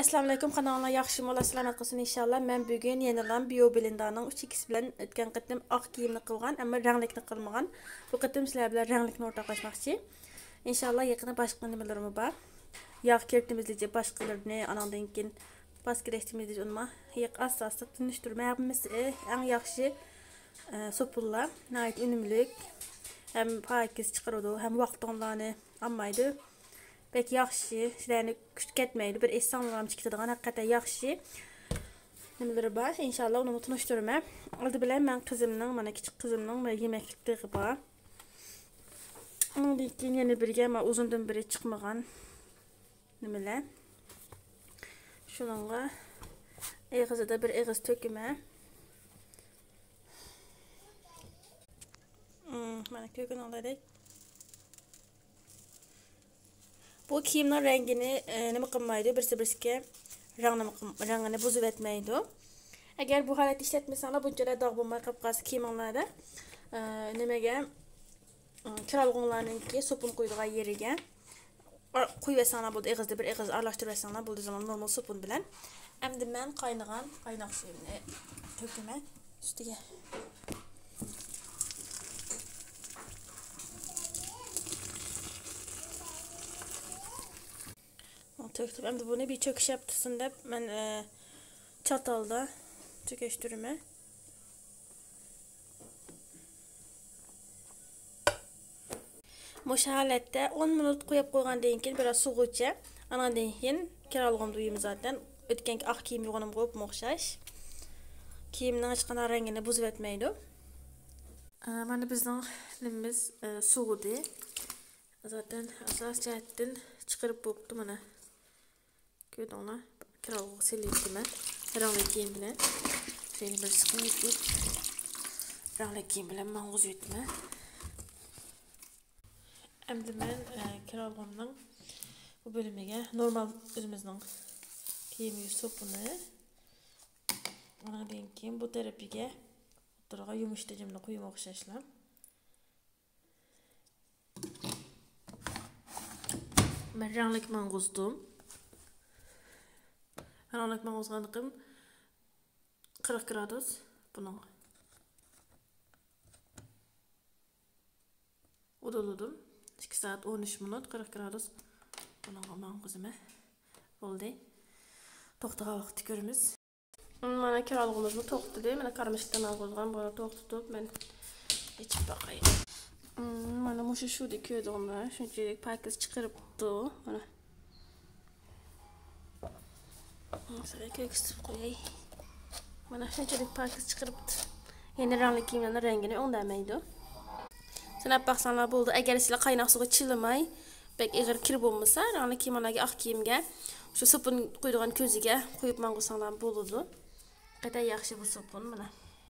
Assalamu alaykum, kanalına yaxşı mola salamat qılsın inşallah. Mən bugün yenilan Bio Blendanın 3x bilan ötken qıtım ağ kiyimni qılğan, amma rənglikni qılmagan. Bu qıtım sizlər bilan rənglikni ortaqlaşmaqçı. İnşallah yaqında başqa nimalarım var. Yağ kertimizlice başqalarını anandan keyin baskerestimizlice unma. Yaq asasda tunuşturmağımız ən yaxşı sopulla, nəhayət ünümlük. Həm pakiz çıxarıdı, həm vaxtdanlarını almaydı. Peki yaxşı, sizlərni küçük etməydi. Bir esanlarım çıxdığan həqiqətən yaxşı. Nimələri var? İnşallah onu tunuşdurma. Aldı bilən mən qızımның, mənə kiçik qızımның yeməklikləri var. Ondan keyin yeni birgə amma uzundan biri çıxmağan nimələr. Şununla eğizə də bir eğiz tökümə. Mənə kökün olaraq. Bu kiyimler rengini nima qilmaydi, birisi-birisiga rangini buzib etmaydi. Agar bu holatni ishlatmasanglar, bunchalar dog' bo'lmay qolib qolsa kiyimlarda nimaga kiralg'onlarninki sopun qo'ydigan yeriga qo'yversanlar bo'ldi, eg'izda bir eg'iz aralashtirversanlar bo'ldi, zaman normal sopun bilan. Endi men qaynoq suvni to'kaman ustiga. Töktüm. Hem de bunu bir çöküş yaptırsın da ben çatalda çökeştirme. Bu halette 10 minut koyup koygandan keyin biraz su koyacağım. Anandan keyin kiralığım duyum zaten. Ötkenki ağ kiyim yuğanım koyup moxşaş. Kiyimden açkan rengini buzub etmeydi. Bana bizden nimimiz suğudu. Zaten asas cihetten çıkarıp boktu bana. Gördün ona kiralığı seliyetime ranglı giyim bilen seni bir sıkıntı etip ranglı giyim bilen mağuz etme. Hem de ben kiralığımdan bu bölümüge normal özümüzden giyimi sopunu ona deyin ki bu terapige oturuğa yumuştucumda koyum okşaşlam. Ben ranglık mağuzdum. Ranglık mağuzganlıkım 40 gradus bunun. Uduludum. 2 saat 13 minut 40 gradus bunun mağuzime oldu. Toxtağa vaxtı görümüz. Bana kiralığımızı toxtu deyim. Bana karmışlıkta mağuzgan bana toxtutup ben içip bakayım. Bana muşu şu dikiyordu onlar. Çünkü paket çıkarıptı. Bana. Mesela köksüp koyayım. Bana şunçalık paket çıkarıptı. Yeni ranglı kiyimlerin rengini on demeydi. Sen baksanlar buldu. Eğer sizler kaynak suyu çilemay, pek eğer kirp olmasa ranglı kiyimlerge ağ kiyimge şu sopun koyduğun közüge koyup mangosanlar buldu. Kadar yaxşı bu sopun bana.